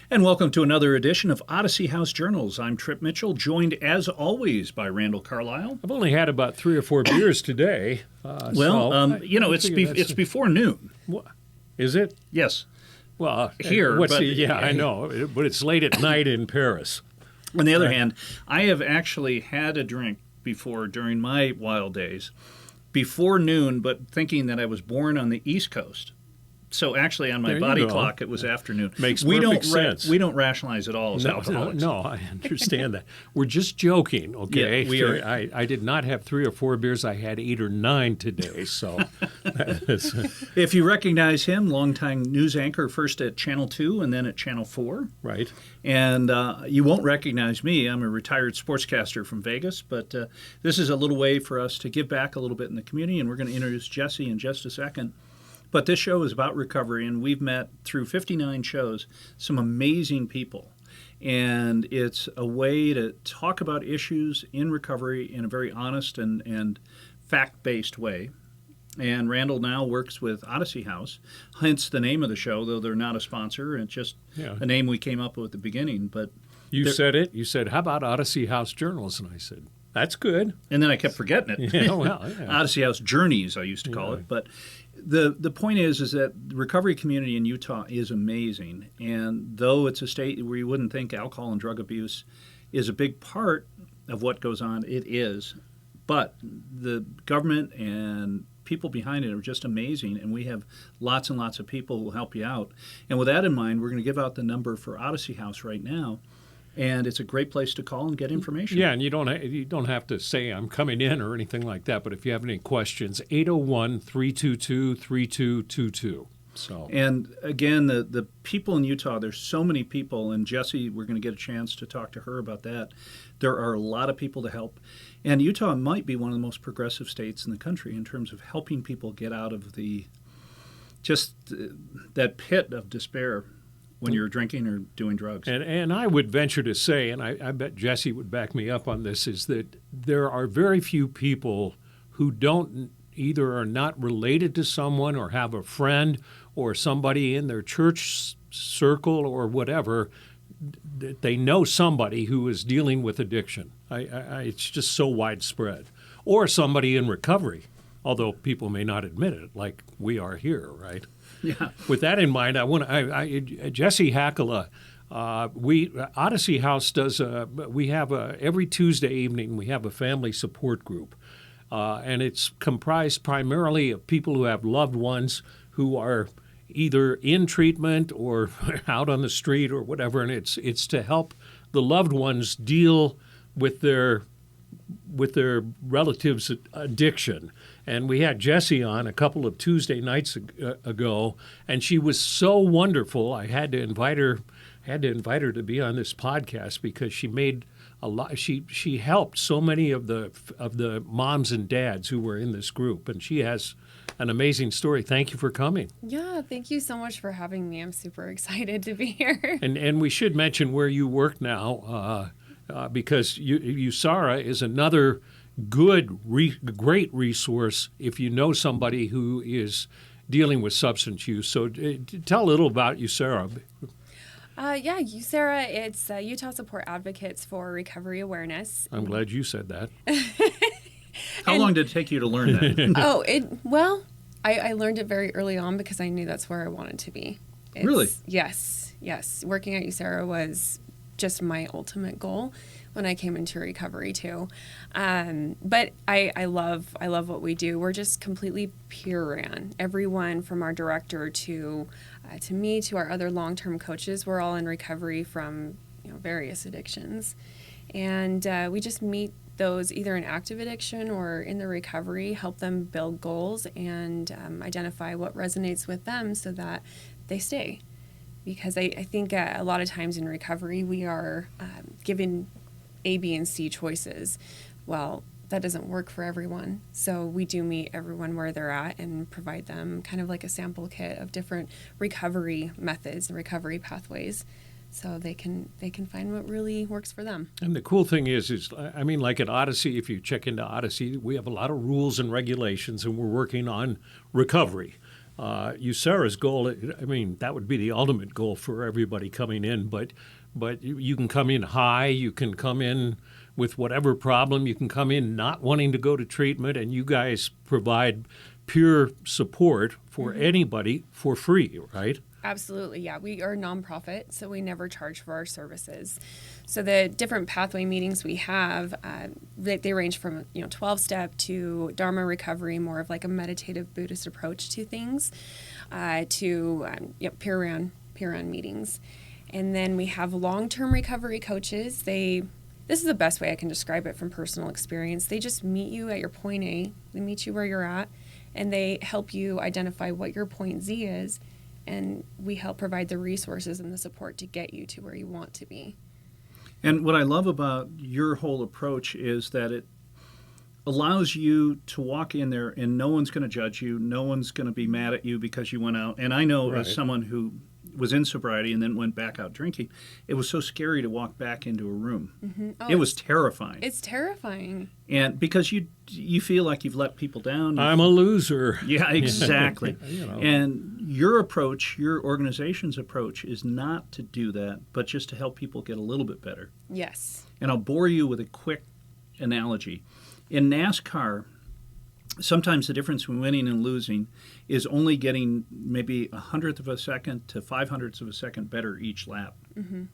And welcome to another edition of Odyssey House Journals. I'm Trip Mitchell, joined as always by Randall Carlisle. I've only had about 3 or 4 beers today. It's before noon. Is it? Yes. Well, here, I know, but it's late at night in Paris. On the other hand, I have actually had a drink before during my wild days, before noon, but thinking that I was born on the East Coast. So actually, on my body clock, it was afternoon. Makes perfect sense. We don't rationalize at all as alcoholics. No, I understand that. We're just joking, okay? Yeah, we are. I did not have 3 or 4 beers. I had 8 or 9 today. So, if you recognize him, longtime news anchor, first at Channel 2 and then at Channel 4. Right. And you won't recognize me. I'm a retired sportscaster from Vegas, but this is a little way for us to give back a little bit in the community, and we're going to introduce Jessie in just a second. But this show is about recovery, and we've met through 59 shows some amazing people. And it's a way to talk about issues in recovery in a very honest and fact-based way. And Randall now works with Odyssey House, hence the name of the show, though they're not a sponsor. It's just a name we came up with at the beginning. But you said it. You said, how about Odyssey House Journals? And I said, that's good. And then I kept forgetting it. Yeah, Odyssey House Journeys, I used to call it. But the point is that the recovery community in Utah is amazing. And though it's a state where you wouldn't think alcohol and drug abuse is a big part of what goes on, it is. But the government and people behind it are just amazing, and we have lots and lots of people who will help you out. And with that in mind, we're going to give out the number for Odyssey House right now. And it's a great place to call and get information. Yeah, and you don't have to say I'm coming in or anything like that. But if you have any questions, 801-322-3222. So. And again, the people in Utah, there's so many people, and Jessie, we're going to get a chance to talk to her about that. There are a lot of people to help. And Utah might be one of the most progressive states in the country in terms of helping people get out of that pit of despair when you're drinking or doing drugs. And I would venture to say, and I bet Jessie would back me up on this, is that there are very few people who don't either are not related to someone or have a friend or somebody in their church circle or whatever, that they know somebody who is dealing with addiction. It's just so widespread. Or somebody in recovery, although people may not admit it, like we are here, right? Yeah. With that in mind, Jessie Hakala, Odyssey House does. We have every Tuesday evening we have a family support group, and it's comprised primarily of people who have loved ones who are either in treatment or out on the street or whatever, and it's to help the loved ones deal with their relatives' addiction. And we had Jessie on a couple of Tuesday nights ago, and she was so wonderful. I had to invite her to be on this podcast because she made a lot. She helped so many of the moms and dads who were in this group, and she has an amazing story. Thank you for coming. Yeah, thank you so much for having me. I'm super excited to be here. And we should mention where you work now. Because USARA is another great resource if you know somebody who is dealing with substance use. So tell a little about USARA. USARA, it's Utah Support Advocates for Recovery Awareness. I'm glad you said that. How long did it take you to learn that? I learned it very early on because I knew that's where I wanted to be. Really? Yes. Working at USARA was just my ultimate goal when I came into recovery too. But I love what we do. We're just completely peer ran. Everyone from our director to me to our other long-term coaches, we're all in recovery from various addictions. And we just meet those either in active addiction or in the recovery, help them build goals and identify what resonates with them so that they stay. Because I think a lot of times in recovery, we are given A, B, and C choices. Well, that doesn't work for everyone. So we do meet everyone where they're at and provide them kind of like a sample kit of different recovery methods and recovery pathways so they can find what really works for them. And the cool thing is like at Odyssey, if you check into Odyssey, we have a lot of rules and regulations, and we're working on recovery. USERRA's goal, I mean, that would be the ultimate goal for everybody coming in, but you can come in high, you can come in with whatever problem, you can come in not wanting to go to treatment, and you guys provide pure support for anybody for free, right? Absolutely, yeah. We are a nonprofit, so we never charge for our services. So the different pathway meetings we have, they range from 12-step to Dharma recovery, more of like a meditative Buddhist approach to things, to peer run meetings, and then we have long-term recovery coaches. This is the best way I can describe it from personal experience. They just meet you at your point A. They meet you where you're at, and they help you identify what your point Z is. And we help provide the resources and the support to get you to where you want to be. And what I love about your whole approach is that it allows you to walk in there and no one's going to judge you. No one's going to be mad at you because you went out. And I know Right. as someone who was in sobriety and then went back out drinking, it was so scary to walk back into a room. Mm-hmm. Oh, it was terrifying. It's terrifying. And because you feel like you've let people down. I'm a loser. Yeah, exactly. You know. And your approach, your organization's approach, is not to do that, but just to help people get a little bit better. Yes. And I'll bore you with a quick analogy. In NASCAR, sometimes the difference between winning and losing is only getting maybe 1/100 of a second to 5/100 of a second better each lap. Mm-hmm.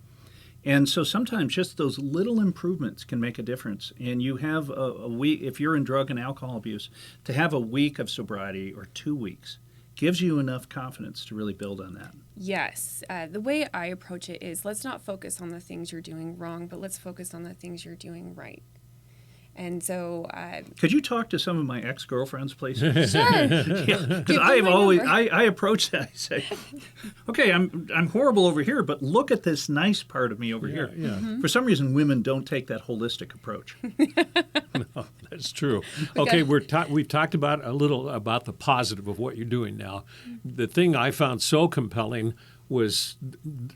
And so sometimes just those little improvements can make a difference. And you have a week, if you're in drug and alcohol abuse, to have a week of sobriety or 2 weeks gives you enough confidence to really build on that. Yes. The way I approach it is, let's not focus on the things you're doing wrong, but let's focus on the things you're doing right. And so, Could you talk to some of my ex-girlfriends, please? Sure. Because Give I've me my always number. I approach that. I say, okay, I'm horrible over here, but look at this nice part of me over here. Yeah. Mm-hmm. For some reason, women don't take that holistic approach. That's true. Okay, we've talked about a little about the positive of what you're doing now. The thing I found so compelling was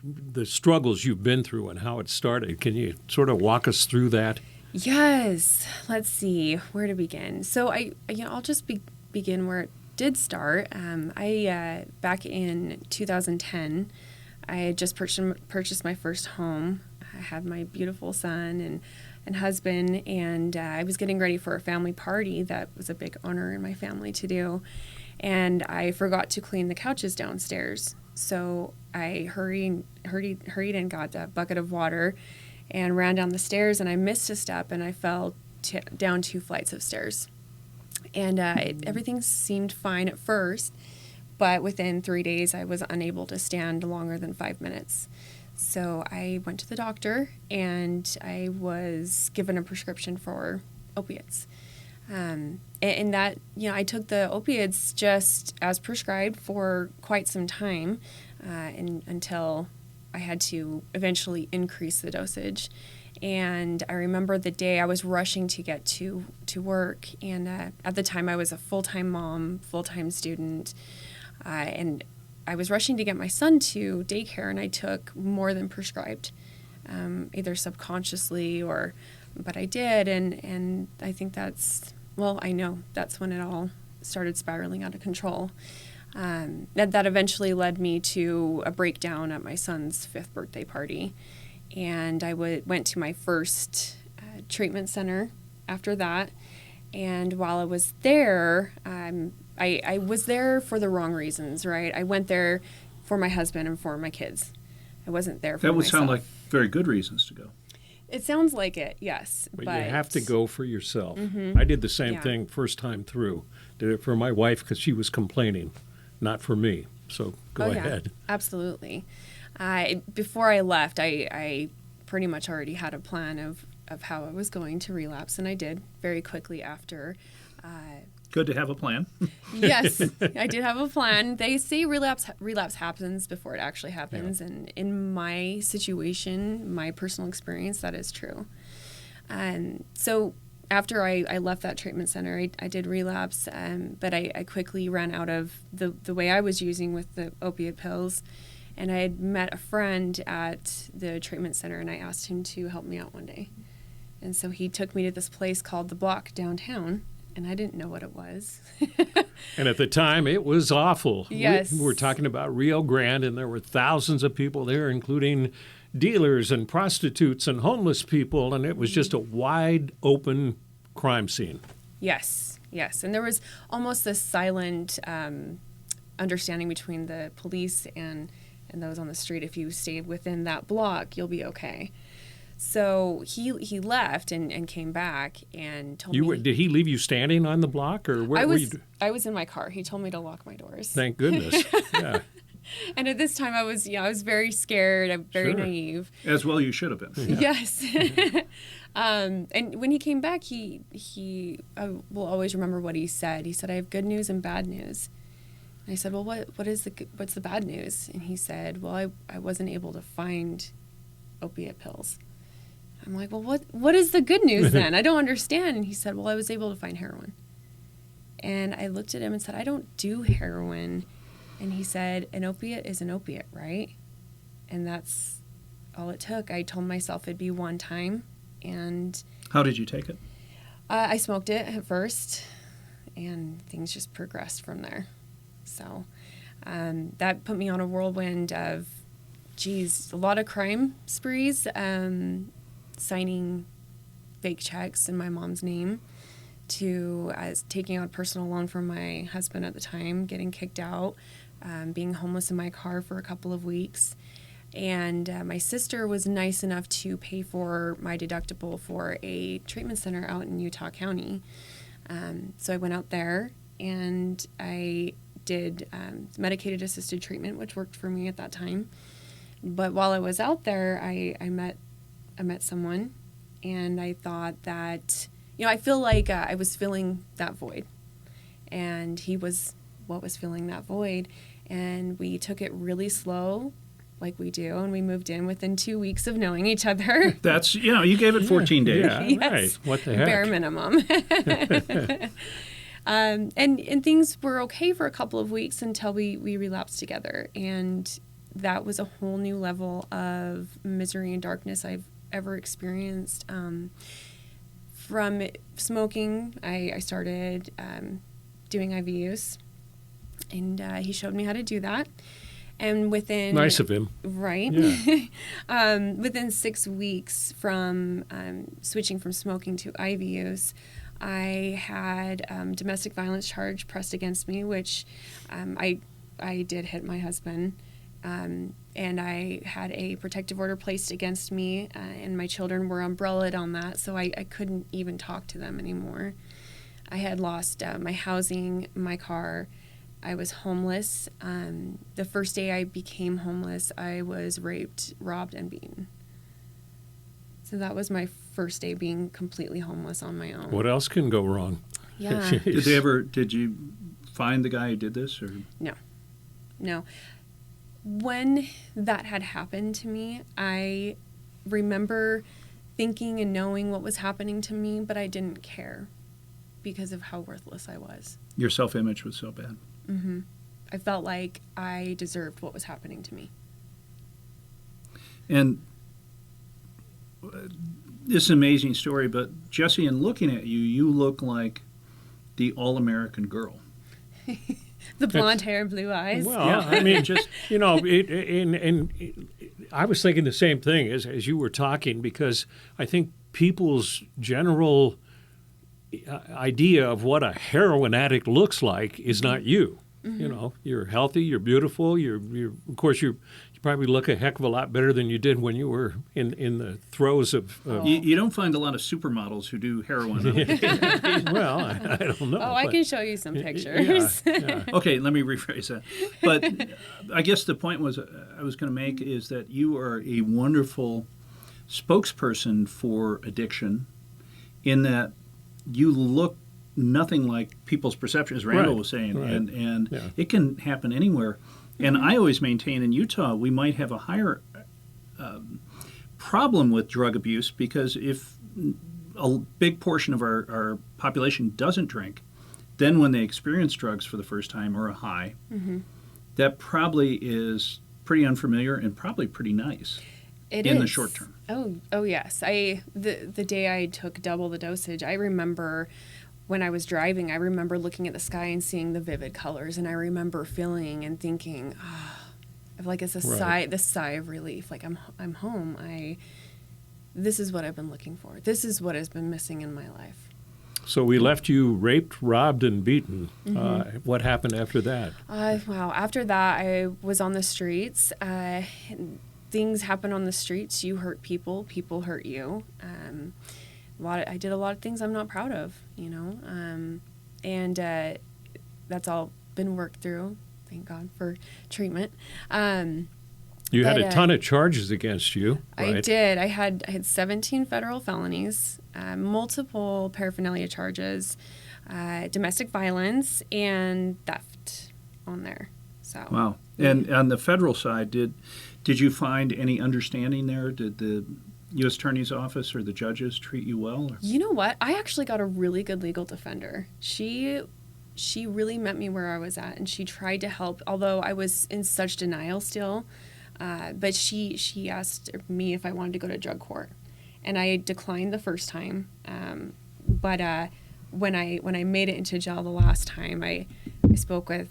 the struggles you've been through and how it started. Can you sort of walk us through that? yes, let's see where to begin. So I'll just begin where it did start. Back in 2010, I had just purchased my first home. I had my beautiful son and husband, and I was getting ready for a family party that was a big honor in my family to do. And I forgot to clean the couches downstairs. So I hurried and got a bucket of water and ran down the stairs, and I missed a step and I fell down 2 flights of stairs. And everything seemed fine at first, but within 3 days I was unable to stand longer than 5 minutes. So I went to the doctor and I was given a prescription for opiates. And that, I took the opiates just as prescribed for quite some time until I had to eventually increase the dosage. And I remember the day I was rushing to get to work. And at the time I was a full-time mom, full-time student. And I was rushing to get my son to daycare, and I took more than prescribed, either subconsciously but I did. And I think I know that's when it all started spiraling out of control. That eventually led me to a breakdown at my son's 5th birthday party. And I went to my first treatment center after that. And while I was there, I was there for the wrong reasons, right? I went there for my husband and for my kids. I wasn't there for That would myself. sound like very good reasons to go. It sounds like it, yes. But you have to go for yourself. Mm-hmm. I did the same Yeah. thing first time through. Did it for my wife because she was complaining, not for me. So go ahead. Absolutely. Before I left, I pretty much already had a plan of how I was going to relapse, and I did very quickly after. Good to have a plan. Yes, I did have a plan. They say relapse happens before it actually happens, and in my situation, my personal experience, that is true. So after I left that treatment center, I did relapse, but I quickly ran out of the way I was using with the opiate pills. And I had met a friend at the treatment center, and I asked him to help me out one day. And so he took me to this place called The Block downtown, and I didn't know what it was. And at the time, it was awful. Yes. We're talking about Rio Grande, and there were thousands of people there, including dealers and prostitutes and homeless people, and it was just a wide open crime scene. Yes, yes. And there was almost this silent understanding between the police and those on the street. If you stayed within that block, you'll be okay. So he left and came back and told me. Did he leave you standing on the block, or where were you? I was in my car. He told me to lock my doors. Thank goodness. Yeah. And at this time, I was very scared. I'm very Sure. naive. As well you should have been. Yes. And when he came back, I will always remember what he said. He said, "I have good news and bad news." And I said, "Well, what's the bad news?" And he said, "Well, I wasn't able to find opiate pills." I'm like, "Well, what is the good news then? I don't understand." And he said, "Well, I was able to find heroin." And I looked at him and said, "I don't do heroin." And he said, "An opiate is an opiate, right?" And that's all it took. I told myself it'd be one time. And How did you take it? I smoked it at first, and things just progressed from there. So that put me on a whirlwind of, a lot of crime sprees, signing fake checks in my mom's name, to taking out a personal loan from my husband at the time, getting kicked out, being homeless in my car for a couple of weeks. And my sister was nice enough to pay for my deductible for a treatment center out in Utah County. So I went out there and I did medicated assisted treatment, which worked for me at that time. But while I was out there, I met someone, and I thought that, I feel like I was filling that void, and he was what was filling that void. And we took it really slow, like we do, and we moved in within 2 weeks of knowing each other. That's, you gave it 14 days. Yeah, Yes. right. What the heck? Bare minimum. And things were okay for a couple of weeks until we relapsed together. And that was a whole new level of misery and darkness I've ever experienced. From smoking, I started doing IV use, and he showed me how to do that. And within... Nice of him. Right. Yeah. Within 6 weeks from switching from smoking to IV use, I had domestic violence charge pressed against me, which I did hit my husband. And I had a protective order placed against me, and my children were umbrellaed on that, so I couldn't even talk to them anymore. I had lost my housing, my car. I was homeless. The first day I became homeless, I was raped, robbed, and beaten. So that was my first day being completely homeless on my own. What else can go wrong? Yeah. Jeez. Did you find the guy who did this? Or? No. When that had happened to me, I remember thinking and knowing what was happening to me, but I didn't care because of how worthless I was. Your self-image was so bad. Mm-hmm. I felt like I deserved what was happening to me. And this is an amazing story, but Jessie, in looking at you, you look like the all-American girl. The blonde hair and blue eyes. Well, Yeah. I mean, just, I was thinking the same thing as you were talking, because I think people's general idea of what a heroin addict looks like is not you. Mm-hmm. You're healthy, you're beautiful, you're of course you probably look a heck of a lot better than you did when you were in the throes of. You don't find a lot of supermodels who do heroin. Well, I don't know. I can show you some pictures. Yeah. Okay, let me rephrase that. But I guess the point I was going to make is that you are a wonderful spokesperson for addiction, in that you look nothing like people's perception, as Randall was saying, right. and Yeah. it can happen anywhere. And I always maintain in Utah we might have a higher problem with drug abuse, because if a big portion of our population doesn't drink, then when they experience drugs for the first time or a high, that probably is pretty unfamiliar and probably pretty nice in the short term. Oh yes. The day I took double the dosage, I remember when I was driving, I remember looking at the sky and seeing the vivid colors, and I remember feeling and thinking, like it's a sigh, this sigh of relief. Like I'm home. This is what I've been looking for. This is what has been missing in my life. So we left you raped, robbed, and beaten. What happened after that? Wow. After that, I was on the streets. Things happen on the streets. You hurt people. People hurt you. I did a lot of things I'm not proud of, and that's all been worked through. Thank God for treatment. You had a ton of charges against you, right? I did. I had 17 federal felonies, multiple paraphernalia charges, domestic violence, and theft on there. So wow. And on the federal side, did you find any understanding there? Did the U.S. Attorney's Office or the judges treat you well? Or? You know what? I actually got a really good legal defender. She really met me where I was at, and she tried to help, although I was in such denial still. But she asked me if I wanted to go to drug court, and I declined the first time. But when I made it into jail the last time, I spoke with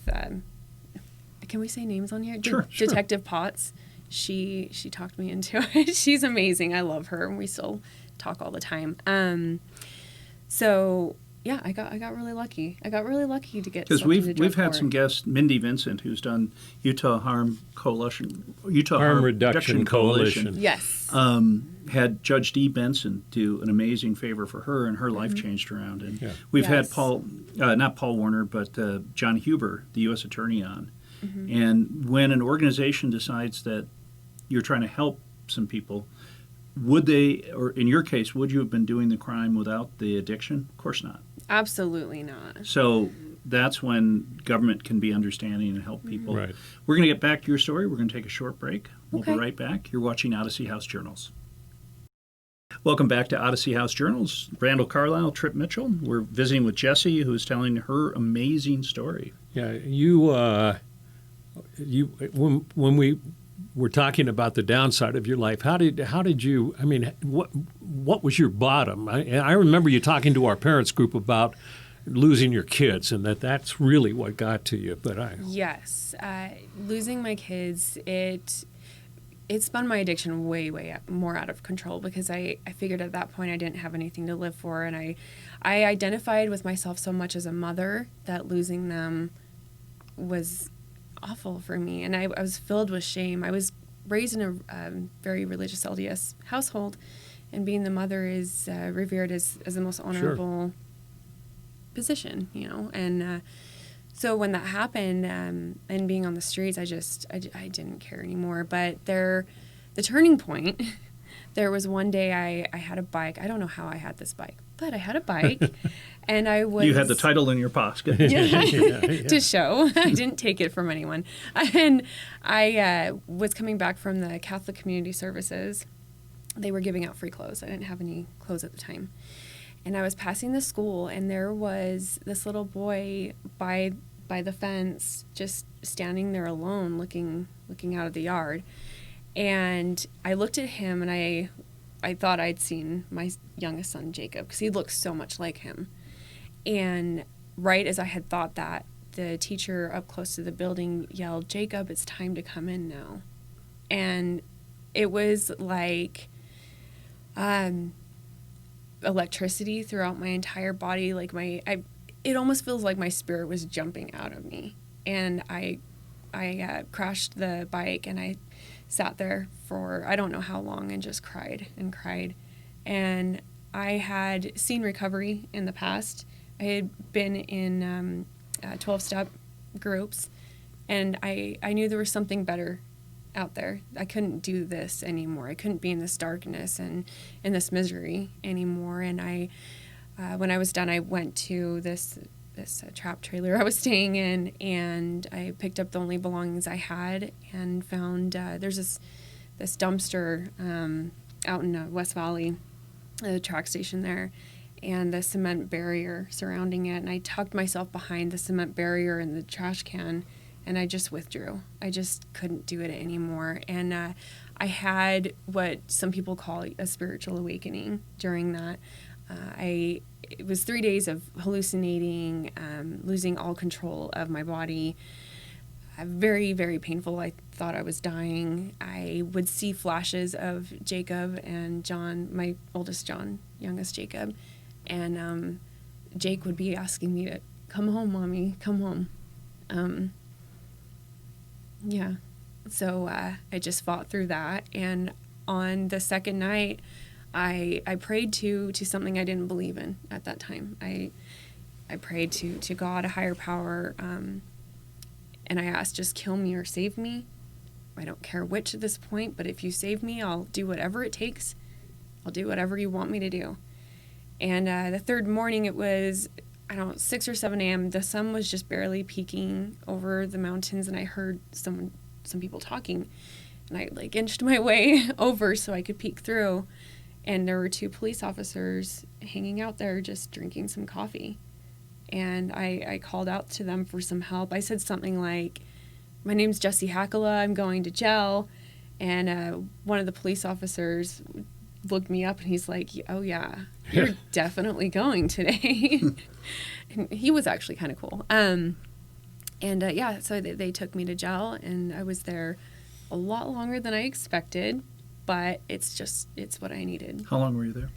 can we say names on here? Sure. Detective Potts. She talked me into it. She's amazing. I love her, and we still talk all the time. So yeah, I got really lucky. I got really lucky to get, because we've had some guests. Mindy Vincent, who's done Utah Harm Reduction Coalition. Yes. Had Judge Dee Benson do an amazing favor for her, and her life changed around. And we've had not Paul Warner, but John Huber, the U.S. Attorney, on. And when an organization decides that you're trying to help some people, would they, or in your case, would you have been doing the crime without the addiction? Of course not. Absolutely not. So that's when government can be understanding and help people. Right. We're going to get back to your story. We're going to take a short break. We'll Okay. be right back. You're watching Odyssey House Journals. Welcome back to Odyssey House Journals. Randall Carlisle, Tripp Mitchell. We're visiting with Jessie, who's telling her amazing story. Yeah, when we were talking about the downside of your life, how did you? I mean, what was your bottom? I remember you talking to our parents group about losing your kids, and that's really what got to you. But yes, losing my kids, it spun my addiction way more out of control, because I figured at that point I didn't have anything to live for, and I identified with myself so much as a mother that losing them was awful for me, and I was filled with shame. I was raised in a very religious LDS household, and being the mother is revered as the most honorable position, and so when that happened, and being on the streets, I didn't care anymore. But the turning point, there was one day I had a bike. I don't know how I had this bike, but I had a bike, and I was... You had the title in your pocket. to show. I didn't take it from anyone. And I was coming back from the Catholic Community Services. They were giving out free clothes. I didn't have any clothes at the time. And I was passing the school, and there was this little boy by the fence, just standing there alone, looking out of the yard. And I looked at him, and I thought I'd seen my youngest son, Jacob, because he looked so much like him. And right as I had thought that, the teacher up close to the building yelled, "Jacob, it's time to come in now." And it was like electricity throughout my entire body. Like it almost feels like my spirit was jumping out of me. And I crashed the bike, and I sat there for I don't know how long and just cried and cried. And I had seen recovery in the past. I had been in 12-step groups, and I knew there was something better out there. I couldn't do this anymore. I couldn't be in this darkness and in this misery anymore. And when I was done, I went to this trap trailer I was staying in, and I picked up the only belongings I had and found there's this dumpster out in West Valley, the track station there, and the cement barrier surrounding it. And I tucked myself behind the cement barrier and the trash can, and I just withdrew. I just couldn't do it anymore. And I had what some people call a spiritual awakening during that. It was 3 days of hallucinating, losing all control of my body. Very, very painful. I thought I was dying. I would see flashes of Jacob and John, my oldest John, youngest Jacob. And Jake would be asking me to come home, Mommy, come home. Yeah. So I just fought through that. And on the second night, I prayed to something I didn't believe in at that time. I prayed to God, a higher power, and I asked, just kill me or save me. I don't care which at this point, but if you save me, I'll do whatever it takes. I'll do whatever you want me to do. And the third morning, it was, 6 or 7 a.m. The sun was just barely peeking over the mountains, and I heard some people talking. And I inched my way over so I could peek through. And there were 2 police officers hanging out there just drinking some coffee. And I called out to them for some help. I said something like, my name's Jessie Hakala, I'm going to jail. And one of the police officers looked me up and he's like, oh yeah, you're definitely going today. And he was actually kind of cool. So they took me to jail, and I was there a lot longer than I expected, but it's what I needed. How long were you there?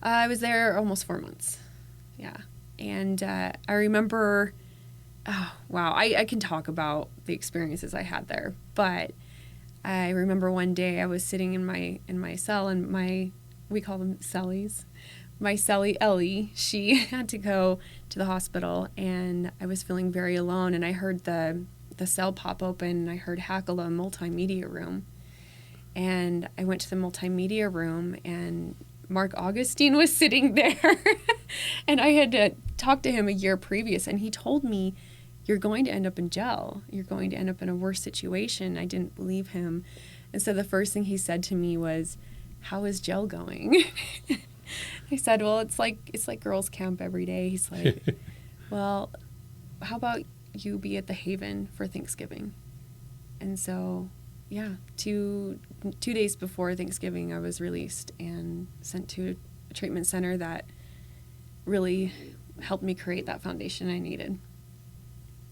I was there almost 4 months. Yeah. And I remember, I can talk about the experiences I had there, but I remember one day I was sitting in my cell, and we call them cellies. My cellie, Ellie, she had to go to the hospital, and I was feeling very alone, and I heard the cell pop open, and I heard Hakala multimedia room. And I went to the multimedia room, and Mark Augustine was sitting there. And I had talked to him a year previous, and he told me, you're going to end up in jail. You're going to end up in a worse situation. I didn't believe him. And so the first thing he said to me was, how is jail going? I said, well, it's like girls' camp every day. He's like, well, how about you be at the Haven for Thanksgiving? And so, yeah, two days before Thanksgiving, I was released and sent to a treatment center that really helped me create that foundation I needed.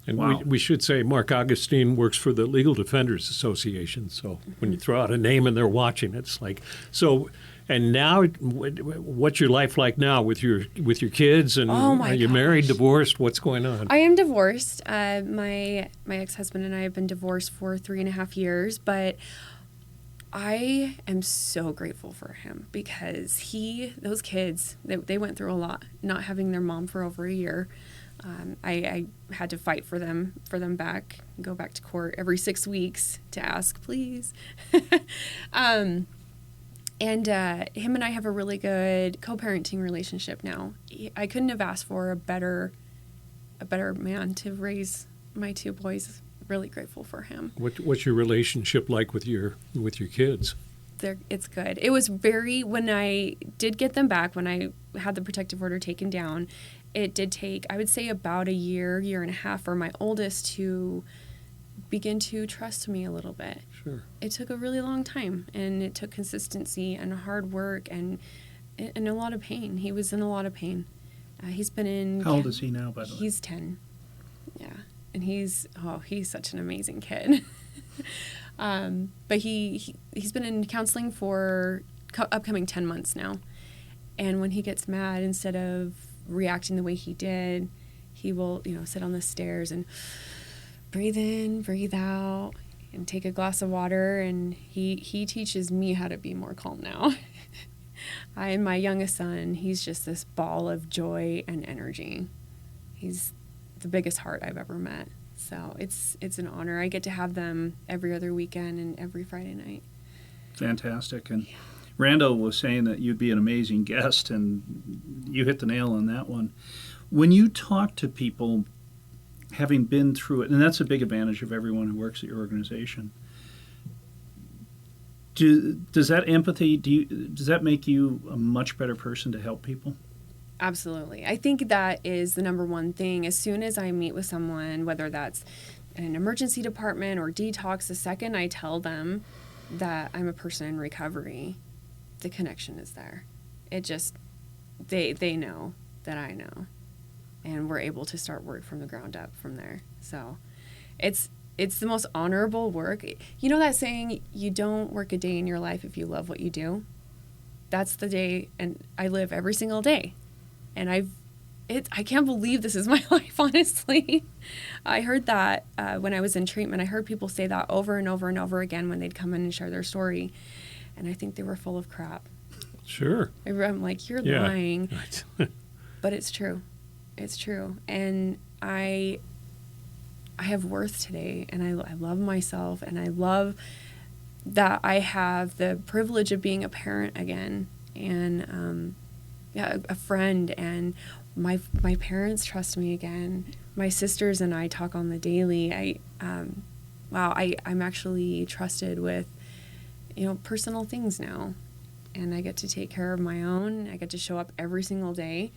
And Wow. we should say Mark Augustine works for the Legal Defenders Association. So when you throw out a name and they're watching, it's like, so. And now, what's your life like now with your kids? And are you married, divorced? What's going on? I am divorced. My ex-husband and I have been divorced for 3.5 years, but I am so grateful for him because those kids, they went through a lot, not having their mom for over a year. I had to fight for them back, go back to court every 6 weeks to ask, please. And him and I have a really good co-parenting relationship now. I couldn't have asked for a better man to raise my 2 boys. Really grateful for him. What's your relationship like with your kids? It's good. It was when I did get them back, when I had the protective order taken down, it did take, I would say, about a year and a half for my oldest to begin to trust me a little bit. Sure. It took a really long time, and it took consistency and hard work and a lot of pain. He was in a lot of pain. He's been in... How old is he now, by the way? He's 10. Yeah. And he's such an amazing kid. But he's been in counseling for upcoming 10 months now. And when he gets mad, instead of reacting the way he did, he will, sit on the stairs and breathe in, breathe out, and take a glass of water. And he teaches me how to be more calm now. And my youngest son, he's just this ball of joy and energy. He's the biggest heart I've ever met. So it's an honor. I get to have them every other weekend and every Friday night. Fantastic. And Randall was saying that you'd be an amazing guest, and you hit the nail on that one. When you talk to people having been through it, and that's a big advantage of everyone who works at your organization, does that empathy, does that make you a much better person to help people? Absolutely. I think that is the number one thing. As soon as I meet with someone, whether that's in an emergency department or detox, the second I tell them that I'm a person in recovery, the connection is there. they know that I know, and we're able to start work from the ground up from there. So it's the most honorable work. You know that saying, you don't work a day in your life if you love what you do? That's the day, and I live every single day. And I can't believe this is my life, honestly. I heard that when I was in treatment. I heard people say that over and over and over again when they'd come in and share their story. And I think they were full of crap. Sure. I'm like, you're Yeah. lying. Right. But it's true. It's true. And I have worth today, and I love myself, and I love that I have the privilege of being a parent again, and a friend, and my parents trust me again. My sisters and I talk on the daily. I'm actually trusted with, personal things now, and I get to take care of my own. I get to show up every single day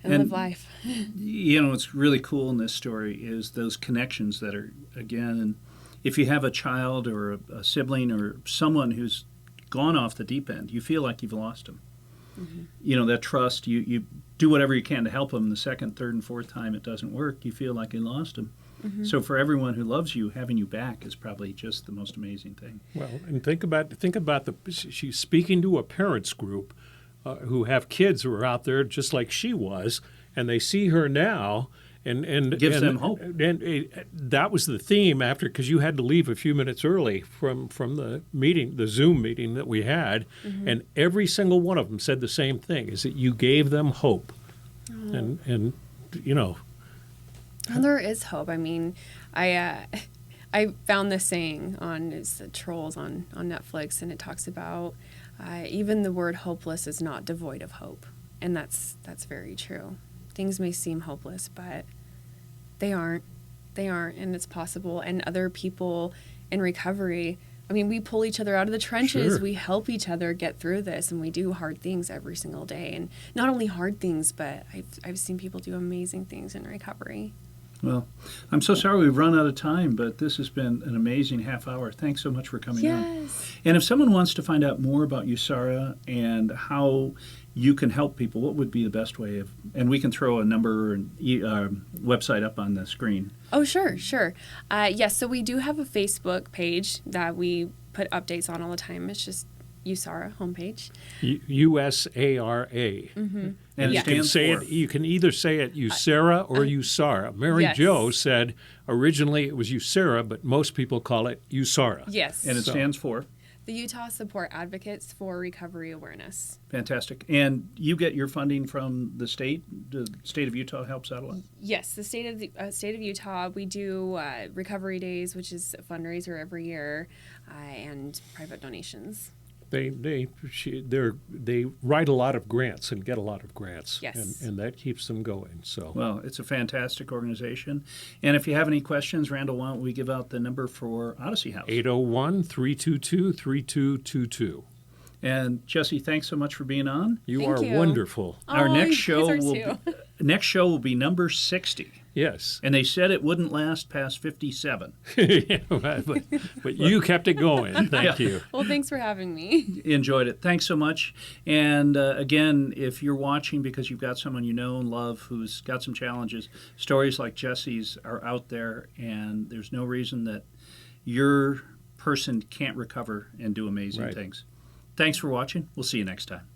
and live life. What's really cool in this story is those connections that are, again, if you have a child or a sibling or someone who's gone off the deep end, you feel like you've lost them. Mm-hmm. That trust, you do whatever you can to help them. The second, third, and fourth time it doesn't work, you feel like you lost them. Mm-hmm. So for everyone who loves you, having you back is probably just the most amazing thing. Well, and think about she's speaking to a parents group who have kids who are out there just like she was, and they see her now, and gives them hope. And that was the theme after, because you had to leave a few minutes early from the meeting, the Zoom meeting that we had, mm-hmm. and every single one of them said the same thing: is that you gave them hope, and And there is hope. I mean, I found this saying on Trolls on Netflix, and it talks about even the word hopeless is not devoid of hope, and that's very true. Things may seem hopeless, but they aren't, and it's possible. And other people in recovery, I mean, we pull each other out of the trenches. Sure. We help each other get through this, and we do hard things every single day. And not only hard things, but I've seen people do amazing things in recovery. Well, I'm so sorry we've run out of time, but this has been an amazing half hour. Thanks so much for coming on. Yes. And if someone wants to find out more about you, Sarah, and how you can help people, what would be the best way of, and we can throw a number and website up on the screen. Oh, sure. Yes, so we do have a Facebook page that we put updates on all the time. It's just USARA homepage. USARA. Mm-hmm. And you it can stands say for? it. You can either say it USARA or USARA. Mary Yes. Jo said originally it was USARA, but most people call it USARA. Yes. And it stands for? The Utah Support Advocates for Recovery Awareness. Fantastic. And you get your funding from the state? The state of Utah helps out a lot? Yes, the state of Utah. We do Recovery Days, which is a fundraiser every year, and private donations. They write a lot of grants and get a lot of grants. Yes. And that keeps them going. So Well, it's a fantastic organization. And if you have any questions, Randall, why don't we give out the number for Odyssey House? 801-322-3222. And Jessie, thanks so much for being on. You Thank are you. wonderful. Our Oh, next you guys show are too. next show will be number 60. Yes. And they said it wouldn't last past 57. Yeah, but you kept it going. Thank you. Well, thanks for having me. Enjoyed it. Thanks so much. And again, if you're watching because you've got someone you know and love who's got some challenges, stories like Jessie's are out there, and there's no reason that your person can't recover and do amazing Right. things. Thanks for watching. We'll see you next time.